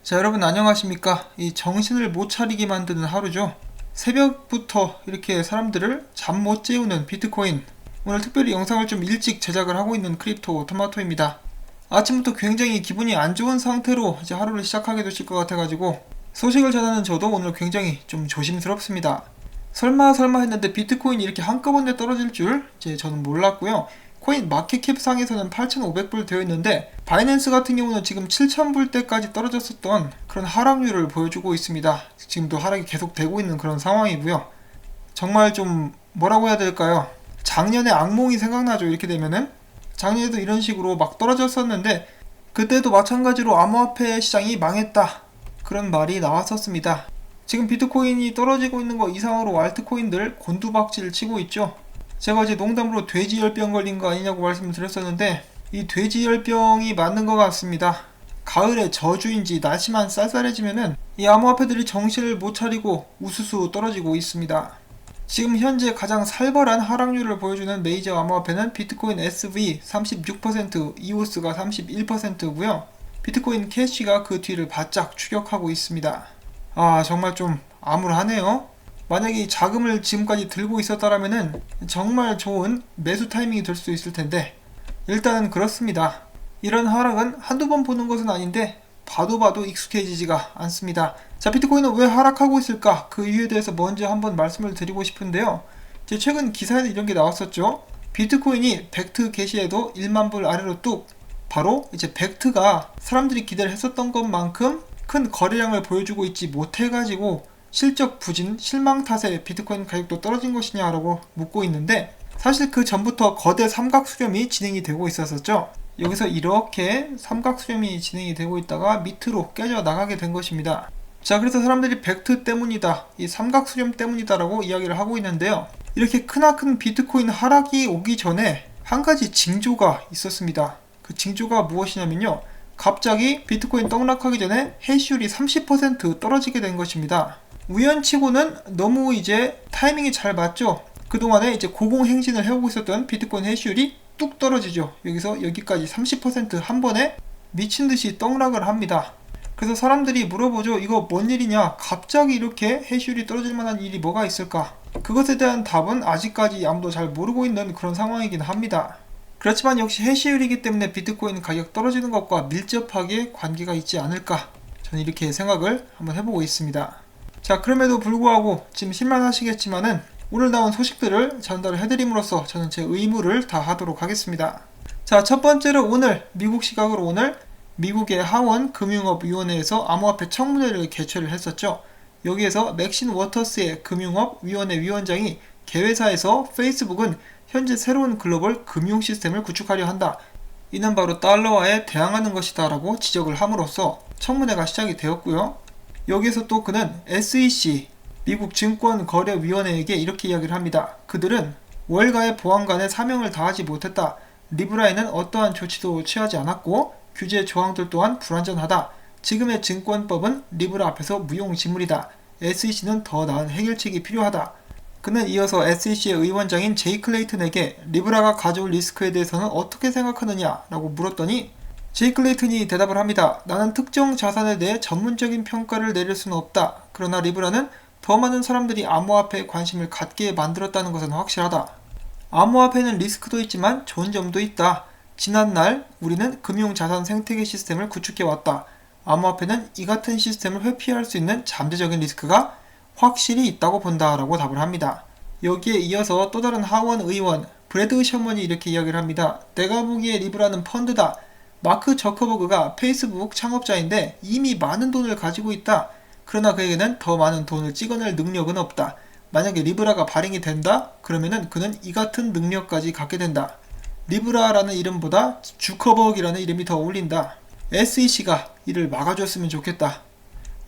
자, 여러분 안녕하십니까? 이 정신을 못 차리게 만드는 하루죠. 새벽부터 이렇게 사람들을 잠 못 재우는 비트코인. 오늘 특별히 영상을 좀 일찍 제작을 하고 있는 크립토 토마토입니다. 아침부터 굉장히 기분이 안 좋은 상태로 이제 하루를 시작하게 되실 것 같아가지고 소식을 전하는 저도 오늘 굉장히 좀 조심스럽습니다. 설마 했는데 비트코인이 이렇게 한꺼번에 떨어질 줄 이제 저는 몰랐고요. 코인 마켓캡 상에서는 8,500불 되어 있는데 바이낸스 같은 경우는 지금 7,000불대까지 떨어졌었던 그런 하락률을 보여주고 있습니다. 지금도 하락이 계속되고 있는 그런 상황이고요. 정말 좀 뭐라고 해야 될까요? 작년에 악몽이 생각나죠. 이렇게 되면은 작년에도 이런 식으로 막 떨어졌었는데 그때도 마찬가지로 암호화폐 시장이 망했다, 그런 말이 나왔었습니다. 지금 비트코인이 떨어지고 있는 거 이상으로 알트코인들 곤두박질 치고 있죠. 제가 어제 농담으로 돼지열병 걸린 거 아니냐고 말씀드렸었는데 이 돼지열병이 맞는 것 같습니다. 가을의 저주인지 날씨만 쌀쌀해지면은 이 암호화폐들이 정신을 못 차리고 우수수 떨어지고 있습니다. 지금 현재 가장 살벌한 하락률을 보여주는 메이저 암호화폐는 비트코인 SV 36%, 이오스가 31%고요. 비트코인 캐시가 그 뒤를 바짝 추격하고 있습니다. 정말 좀 암울하네요. 만약에 이 자금을 지금까지 들고 있었다라면은 정말 좋은 매수 타이밍이 될 수 있을 텐데 일단은 그렇습니다. 이런 하락은 한두 번 보는 것은 아닌데 봐도 익숙해지지가 않습니다. 자, 비트코인은 왜 하락하고 있을까? 그 이유에 대해서 먼저 한번 말씀을 드리고 싶은데요. 제 최근 기사에는 이런 게 나왔었죠. 비트코인이 벡트 게시에도 1만 불 아래로 뚝, 바로 이제 벡트가 사람들이 기대를 했었던 것만큼 큰 거래량을 보여주고 있지 못해가지고 실적 부진, 실망 탓에 비트코인 가격도 떨어진 것이냐라고 묻고 있는데 사실 그 전부터 거대 삼각 수렴이 진행이 되고 있었었죠. 여기서 이렇게 삼각 수렴이 진행이 되고 있다가 밑으로 깨져 나가게 된 것입니다. 자, 그래서 사람들이 벡트 때문이다, 이 삼각 수렴 때문이다라고 이야기를 하고 있는데요. 이렇게 크나큰 비트코인 하락이 오기 전에 한 가지 징조가 있었습니다. 그 징조가 무엇이냐면요, 갑자기 비트코인 떡락하기 전에 해시율이 30% 떨어지게 된 것입니다. 우연치고는 너무 이제 타이밍이 잘 맞죠. 그동안에 이제 고공행진을 해오고 있었던 비트코인 해시율이 뚝 떨어지죠. 여기서 여기까지 30%한 번에 미친듯이 떡락을 합니다. 그래서 사람들이 물어보죠. 이거 뭔 일이냐? 갑자기 이렇게 해시율이 떨어질 만한 일이 뭐가 있을까? 그것에 대한 답은 아직까지 아무도 잘 모르고 있는 그런 상황이긴 합니다. 그렇지만 역시 해시율이기 때문에 비트코인 가격 떨어지는 것과 밀접하게 관계가 있지 않을까? 저는 이렇게 생각을 한번 해보고 있습니다. 자, 그럼에도 불구하고 지금 실망하시겠지만은 오늘 나온 소식들을 전달을 해드림으로써 저는 제 의무를 다하도록 하겠습니다. 자, 첫 번째로 오늘 미국 시각으로 오늘 미국의 하원 금융업위원회에서 암호화폐 청문회를 개최를 했었죠. 여기에서 맥신 워터스의 금융업위원회 위원장이 개회사에서 페이스북은 현재 새로운 글로벌 금융 시스템을 구축하려 한다, 이는 바로 달러화에 대항하는 것이다 라고 지적을 함으로써 청문회가 시작이 되었고요. 여기서 또 그는 SEC, 미국 증권거래위원회에게 이렇게 이야기를 합니다. 그들은 월가의 보안관의 사명을 다하지 못했다. 리브라에는 어떠한 조치도 취하지 않았고 규제 조항들 또한 불완전하다. 지금의 증권법은 리브라 앞에서 무용지물이다. SEC는 더 나은 해결책이 필요하다. 그는 이어서 SEC의 의원장인 제이 클레이튼에게 리브라가 가져올 리스크에 대해서는 어떻게 생각하느냐 라고 물었더니 제이 클레이튼이 대답을 합니다. 나는 특정 자산에 대해 전문적인 평가를 내릴 수는 없다. 그러나 리브라는 더 많은 사람들이 암호화폐에 관심을 갖게 만들었다는 것은 확실하다. 암호화폐는 리스크도 있지만 좋은 점도 있다. 지난날 우리는 금융자산 생태계 시스템을 구축해왔다. 암호화폐는 이 같은 시스템을 회피할 수 있는 잠재적인 리스크가 확실히 있다고 본다 라고 답을 합니다. 여기에 이어서 또 다른 하원 의원 브래드 셔먼이 이렇게 이야기를 합니다. 내가 보기에 리브라는 펀드다. 마크 저커버그가 페이스북 창업자인데 이미 많은 돈을 가지고 있다. 그러나 그에게는 더 많은 돈을 찍어낼 능력은 없다. 만약에 리브라가 발행이 된다? 그러면은 그는 이 같은 능력까지 갖게 된다. 리브라라는 이름보다 주커버그라는 이름이 더 어울린다. SEC가 이를 막아줬으면 좋겠다.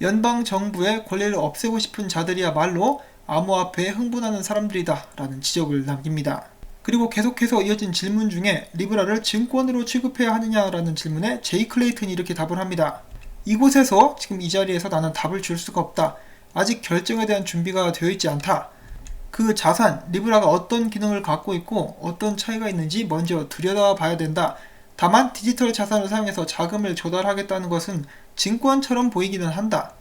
연방정부의 권리를 없애고 싶은 자들이야말로 암호화폐에 흥분하는 사람들이다 라는 지적을 남깁니다. 그리고 계속해서 이어진 질문 중에 리브라를 증권으로 취급해야 하느냐라는 질문에 제이 클레이튼이 이렇게 답을 합니다. 이곳에서 지금 이 자리에서 나는 답을 줄 수가 없다. 아직 결정에 대한 준비가 되어 있지 않다. 그 자산, 리브라가 어떤 기능을 갖고 있고 어떤 차이가 있는지 먼저 들여다봐야 된다. 다만 디지털 자산을 사용해서 자금을 조달하겠다는 것은 증권처럼 보이기는 한다.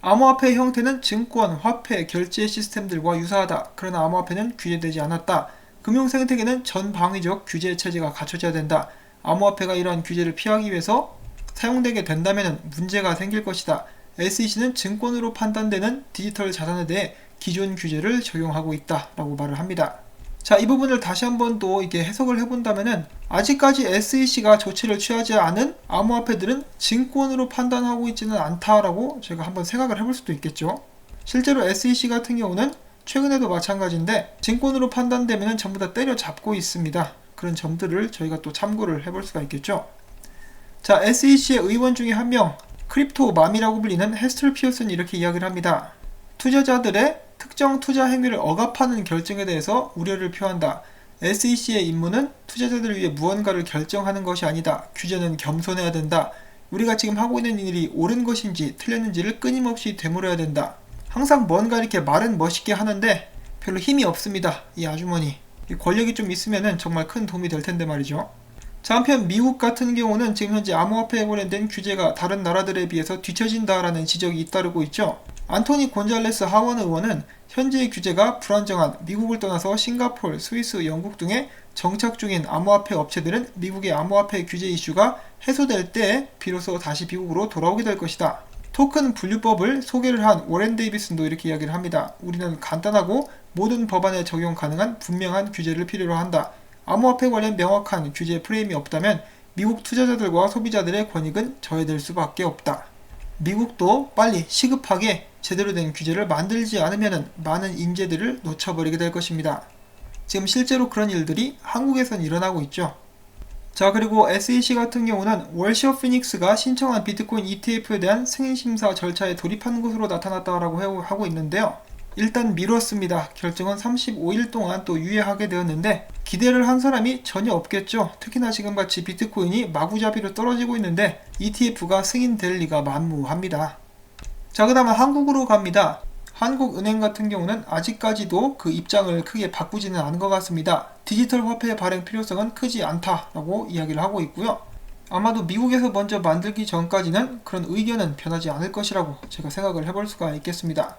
암호화폐의 형태는 증권, 화폐, 결제 시스템들과 유사하다. 그러나 암호화폐는 규제되지 않았다. 금융생태계는 전방위적 규제 체제가 갖춰져야 된다. 암호화폐가 이러한 규제를 피하기 위해서 사용되게 된다면 문제가 생길 것이다. SEC는 증권으로 판단되는 디지털 자산에 대해 기존 규제를 적용하고 있다 라고 말을 합니다. 자, 이 부분을 다시 한번 또 이게 해석을 해본다면은 아직까지 SEC가 조치를 취하지 않은 암호화폐들은 증권으로 판단하고 있지는 않다라고 제가 한번 생각을 해볼 수도 있겠죠. 실제로 SEC 같은 경우는 최근에도 마찬가지인데 증권으로 판단되면 전부 다 때려잡고 있습니다. 그런 점들을 저희가 또 참고를 해볼 수가 있겠죠. 자, SEC의 의원 중에 한 명, 크립토맘이라고 불리는 헤스터 피어슨이 이렇게 이야기를 합니다. 투자자들의 특정 투자 행위를 억압하는 결정에 대해서 우려를 표한다. SEC의 임무는 투자자들을 위해 무언가를 결정하는 것이 아니다. 규제는 겸손해야 된다. 우리가 지금 하고 있는 일이 옳은 것인지 틀렸는지를 끊임없이 되물어야 된다. 항상 뭔가 이렇게 말은 멋있게 하는데 별로 힘이 없습니다. 이 아주머니. 권력이 좀 있으면 정말 큰 도움이 될 텐데 말이죠. 자, 한편 미국 같은 경우는 지금 현재 암호화폐에 관련된 규제가 다른 나라들에 비해서 뒤처진다라는 지적이 잇따르고 있죠. 안토니 곤잘레스 하원 의원은 현재의 규제가 불안정한 미국을 떠나서 싱가포르, 스위스, 영국 등의 정착 중인 암호화폐 업체들은 미국의 암호화폐 규제 이슈가 해소될 때 비로소 다시 미국으로 돌아오게 될 것이다. 토큰 분류법을 소개를 한 워렌 데이비슨도 이렇게 이야기를 합니다. 우리는 간단하고 모든 법안에 적용 가능한 분명한 규제를 필요로 한다. 암호화폐 관련 명확한 규제 프레임이 없다면 미국 투자자들과 소비자들의 권익은 저해될 수밖에 없다. 미국도 빨리 시급하게 제대로 된 규제를 만들지 않으면 많은 인재들을 놓쳐버리게 될 것입니다. 지금 실제로 그런 일들이 한국에선 일어나고 있죠. 자, 그리고 SEC 같은 경우는 월시어 피닉스가 신청한 비트코인 ETF에 대한 승인심사 절차에 돌입한 것으로 나타났다라고 하고 있는데요. 일단 미뤘습니다. 결정은 35일 동안 또 유예하게 되었는데 기대를 한 사람이 전혀 없겠죠. 특히나 지금같이 비트코인이 마구잡이로 떨어지고 있는데 ETF가 승인될 리가 만무합니다. 자, 그 다음은 한국으로 갑니다. 한국은행 같은 경우는 아직까지도 그 입장을 크게 바꾸지는 않은 것 같습니다. 디지털 화폐 발행 필요성은 크지 않다라고 이야기를 하고 있고요. 아마도 미국에서 먼저 만들기 전까지는 그런 의견은 변하지 않을 것이라고 제가 생각을 해볼 수가 있겠습니다.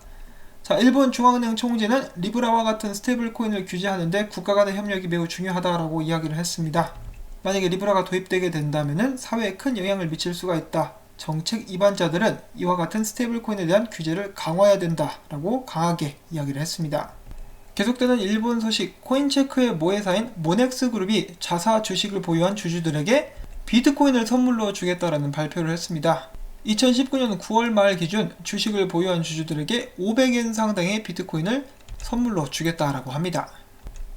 자, 일본 중앙은행 총재는 리브라와 같은 스테이블 코인을 규제하는데 국가 간의 협력이 매우 중요하다라고 이야기를 했습니다. 만약에 리브라가 도입되게 된다면 사회에 큰 영향을 미칠 수가 있다. 정책 위반자들은 이와 같은 스테이블 코인에 대한 규제를 강화해야 된다라고 강하게 이야기를 했습니다. 계속되는 일본 소식, 코인체크의 모회사인 모넥스 그룹이 자사 주식을 보유한 주주들에게 비트코인을 선물로 주겠다라는 발표를 했습니다. 2019년 9월 말 기준 주식을 보유한 주주들에게 500엔 상당의 비트코인을 선물로 주겠다라고 합니다.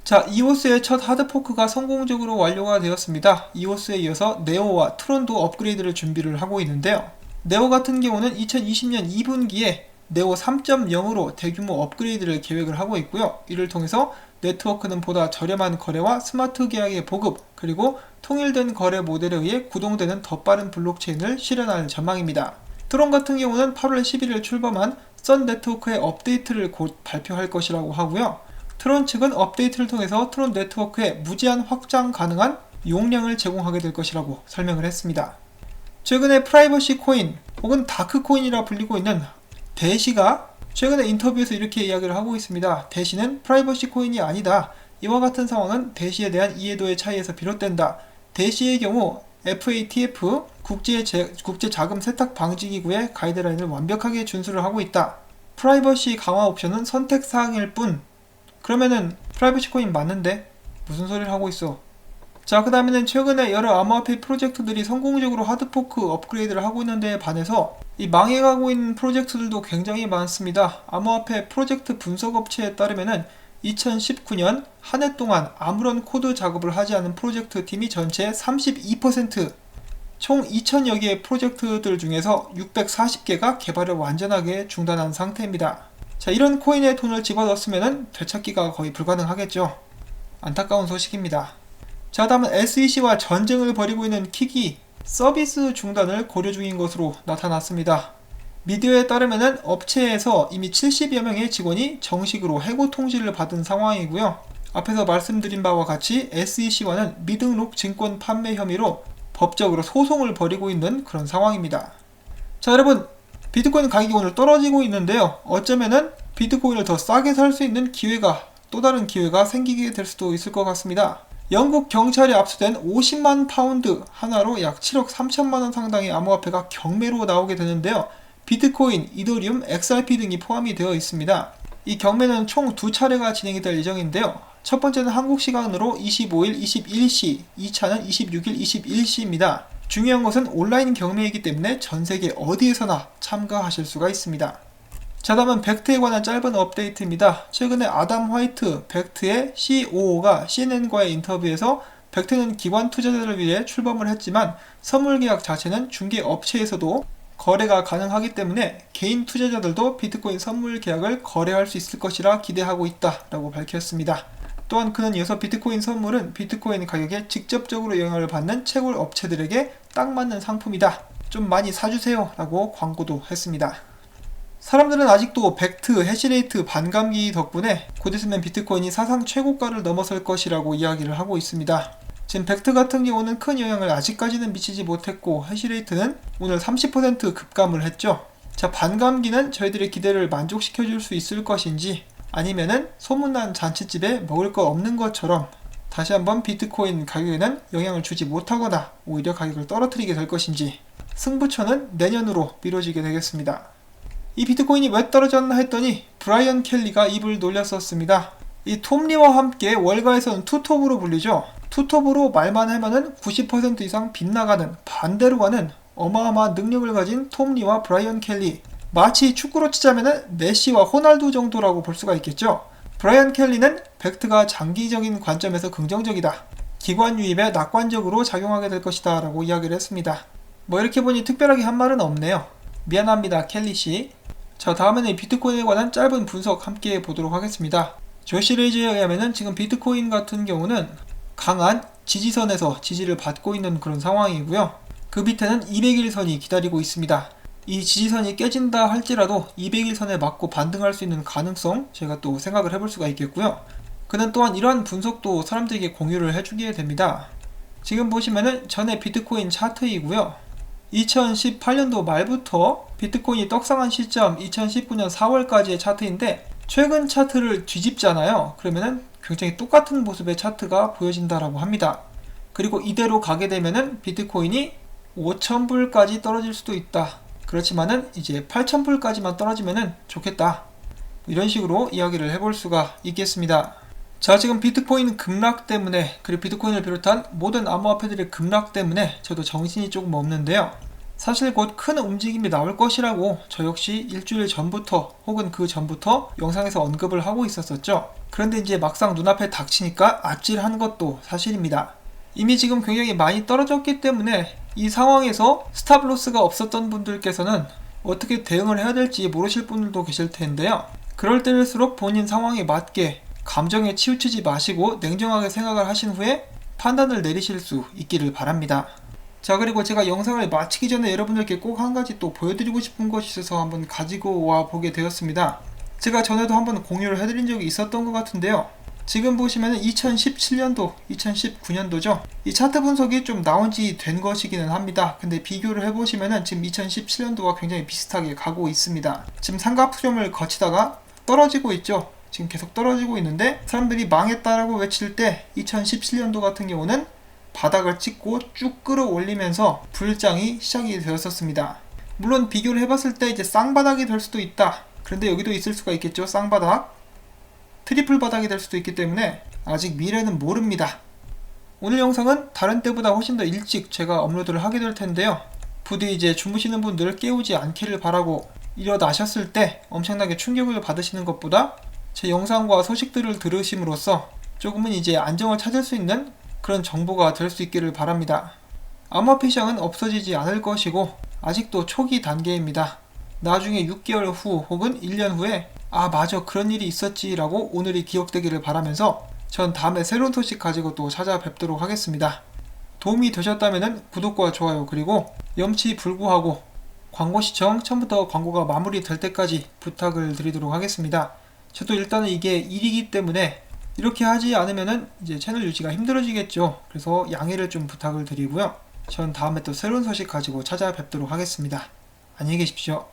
자, 이오스의 첫 하드포크가 성공적으로 완료가 되었습니다. 이오스에 이어서 네오와 트론도 업그레이드를 준비를 하고 있는데요. 네오 같은 경우는 2020년 2분기에 네오 3.0으로 대규모 업그레이드를 계획을 하고 있고요. 이를 통해서 네트워크는 보다 저렴한 거래와 스마트 계약의 보급, 그리고 통일된 거래 모델에 의해 구동되는 더 빠른 블록체인을 실현할 전망입니다. 트론 같은 경우는 8월 11일 출범한 선 네트워크의 업데이트를 곧 발표할 것이라고 하고요. 트론 측은 업데이트를 통해서 트론 네트워크에 무제한 확장 가능한 용량을 제공하게 될 것이라고 설명을 했습니다. 최근에 프라이버시 코인 혹은 다크 코인이라 불리고 있는 대시가 최근에 인터뷰에서 이렇게 이야기를 하고 있습니다. 대시는 프라이버시 코인이 아니다. 이와 같은 상황은 대시에 대한 이해도의 차이에서 비롯된다. 대시의 경우 FATF 국제자금 세탁 방지기구의 가이드라인을 완벽하게 준수를 하고 있다. 프라이버시 강화 옵션은 선택사항일 뿐. 그러면은 프라이버시 코인 맞는데? 무슨 소리를 하고 있어? 자, 그 다음에는 최근에 여러 암호화폐 프로젝트들이 성공적으로 하드포크 업그레이드를 하고 있는 데에 반해서 이 망해가고 있는 프로젝트들도 굉장히 많습니다. 암호화폐 프로젝트 분석업체에 따르면은 2019년 한 해 동안 아무런 코드 작업을 하지 않은 프로젝트 팀이 전체 32%, 총 2000여 개의 프로젝트들 중에서 640개가 개발을 완전하게 중단한 상태입니다. 자, 이런 코인에 돈을 집어넣었으면 되찾기가 거의 불가능하겠죠. 안타까운 소식입니다. 자, 다음은 SEC와 전쟁을 벌이고 있는 킥이 서비스 중단을 고려 중인 것으로 나타났습니다. 미디어에 따르면 업체에서 이미 70여 명의 직원이 정식으로 해고 통지를 받은 상황이고요. 앞에서 말씀드린 바와 같이 SEC와는 미등록 증권 판매 혐의로 법적으로 소송을 벌이고 있는 그런 상황입니다. 자, 여러분, 비트코인 가격이 오늘 떨어지고 있는데요. 어쩌면은 비트코인을 더 싸게 살 수 있는 기회가, 또 다른 기회가 생기게 될 수도 있을 것 같습니다. 영국 경찰에 압수된 50만 파운드 하나로 약 7억 3천만원 상당의 암호화폐가 경매로 나오게 되는데요. 비트코인, 이더리움, XRP 등이 포함이 되어 있습니다. 이 경매는 총 2차례가 진행이 될 예정인데요. 첫 번째는 한국 시간으로 25일 21시, 2차는 26일 21시입니다. 중요한 것은 온라인 경매이기 때문에 전세계 어디에서나 참가하실 수가 있습니다. 자, 다음은 벡트에 관한 짧은 업데이트입니다. 최근에 아담 화이트, 벡트의 COO가 CNN과의 인터뷰에서 벡트는 기관 투자자들을 위해 출범을 했지만 선물 계약 자체는 중개 업체에서도 거래가 가능하기 때문에 개인 투자자들도 비트코인 선물 계약을 거래할 수 있을 것이라 기대하고 있다라고 밝혔습니다. 또한 그는 이어서 비트코인 선물은 비트코인 가격에 직접적으로 영향을 받는 채굴 업체들에게 딱 맞는 상품이다. 좀 많이 사주세요 라고 광고도 했습니다. 사람들은 아직도 벡트, 해시레이트 반감기 덕분에 곧 있으면 비트코인이 사상 최고가를 넘어설 것이라고 이야기를 하고 있습니다. 지금 벡트 같은 경우는 큰 영향을 아직까지는 미치지 못했고 해시레이트는 오늘 30% 급감을 했죠. 자, 반감기는 저희들의 기대를 만족시켜 줄 수 있을 것인지 아니면은 소문난 잔치집에 먹을 거 없는 것처럼 다시 한번 비트코인 가격에는 영향을 주지 못하거나 오히려 가격을 떨어뜨리게 될 것인지 승부처는 내년으로 미뤄지게 되겠습니다. 이 비트코인이 왜 떨어졌나 했더니 브라이언 켈리가 입을 놀렸었습니다. 이 톱리와 함께 월가에서는 투톱으로 불리죠. 투톱으로 말만 하면은 90% 이상 빗나가는, 반대로 가는 어마어마한 능력을 가진 톱리와 브라이언 켈리. 마치 축구로 치자면은 메시와 호날두 정도라고 볼 수가 있겠죠. 브라이언 켈리는 벡트가 장기적인 관점에서 긍정적이다. 기관 유입에 낙관적으로 작용하게 될 것이다 라고 이야기를 했습니다. 뭐 이렇게 보니 특별하게 한 말은 없네요. 미안합니다, 켈리씨. 자, 다음에는 비트코인에 관한 짧은 분석 함께 보도록 하겠습니다. 조시 레이즈에 의하면은 지금 비트코인 같은 경우는 강한 지지선에서 지지를 받고 있는 그런 상황이고요. 그 밑에는 200일선이 기다리고 있습니다. 이 지지선이 깨진다 할지라도 200일선에 맞고 반등할 수 있는 가능성 제가 또 생각을 해볼 수가 있겠고요. 그는 또한 이러한 분석도 사람들에게 공유를 해주게 됩니다. 지금 보시면은 전에 비트코인 차트이고요. 2018년도 말부터 비트코인이 떡상한 시점 2019년 4월까지의 차트인데 최근 차트를 뒤집잖아요. 그러면은 굉장히 똑같은 모습의 차트가 보여진다라고 합니다. 그리고 이대로 가게 되면은 비트코인이 5,000불까지 떨어질 수도 있다. 그렇지만은 이제 8,000불까지만 떨어지면은 좋겠다. 이런 식으로 이야기를 해볼 수가 있겠습니다. 자, 지금 비트코인 급락 때문에, 그리고 비트코인을 비롯한 모든 암호화폐들의 급락 때문에 저도 정신이 조금 없는데요. 사실 곧 큰 움직임이 나올 것이라고 저 역시 일주일 전부터 혹은 그 전부터 영상에서 언급을 하고 있었었죠. 그런데 이제 막상 눈앞에 닥치니까 아찔한 것도 사실입니다. 이미 지금 굉장히 많이 떨어졌기 때문에 이 상황에서 스탑로스가 없었던 분들께서는 어떻게 대응을 해야 될지 모르실 분들도 계실 텐데요. 그럴 때일수록 본인 상황에 맞게 감정에 치우치지 마시고 냉정하게 생각을 하신 후에 판단을 내리실 수 있기를 바랍니다. 자, 그리고 제가 영상을 마치기 전에 여러분들께 꼭 한 가지 또 보여드리고 싶은 것이 있어서 한번 가지고 와 보게 되었습니다. 제가 전에도 한번 공유를 해드린 적이 있었던 것 같은데요. 지금 보시면 2017년도, 2019년도죠. 이 차트 분석이 좀 나온 지 된 것이기는 합니다. 근데 비교를 해보시면 지금 2017년도와 굉장히 비슷하게 가고 있습니다. 지금 삼각수렴을 거치다가 떨어지고 있죠. 지금 계속 떨어지고 있는데 사람들이 망했다라고 외칠 때 2017년도 같은 경우는 바닥을 찍고 쭉 끌어올리면서 불장이 시작이 되었었습니다. 물론 비교를 해봤을 때 이제 쌍바닥이 될 수도 있다. 그런데 여기도 있을 수가 있겠죠. 쌍바닥, 트리플 바닥이 될 수도 있기 때문에 아직 미래는 모릅니다. 오늘 영상은 다른 때보다 훨씬 더 일찍 제가 업로드를 하게 될 텐데요. 부디 이제 주무시는 분들 깨우지 않기를 바라고, 일어나셨을 때 엄청나게 충격을 받으시는 것보다 제 영상과 소식들을 들으심으로써 조금은 이제 안정을 찾을 수 있는 그런 정보가 될 수 있기를 바랍니다. 암호화폐 시장은 없어지지 않을 것이고 아직도 초기 단계입니다. 나중에 6개월 후 혹은 1년 후에 아 맞아 그런 일이 있었지 라고 오늘이 기억되기를 바라면서 전 다음에 새로운 소식 가지고 또 찾아뵙도록 하겠습니다. 도움이 되셨다면 구독과 좋아요 그리고 염치불구하고 광고 시청 처음부터 광고가 마무리될 때까지 부탁을 드리도록 하겠습니다. 저도 일단은 이게 일이기 때문에 이렇게 하지 않으면은 이제 채널 유지가 힘들어지겠죠. 그래서 양해를 좀 부탁을 드리고요. 전 다음에 또 새로운 소식 가지고 찾아뵙도록 하겠습니다. 안녕히 계십시오.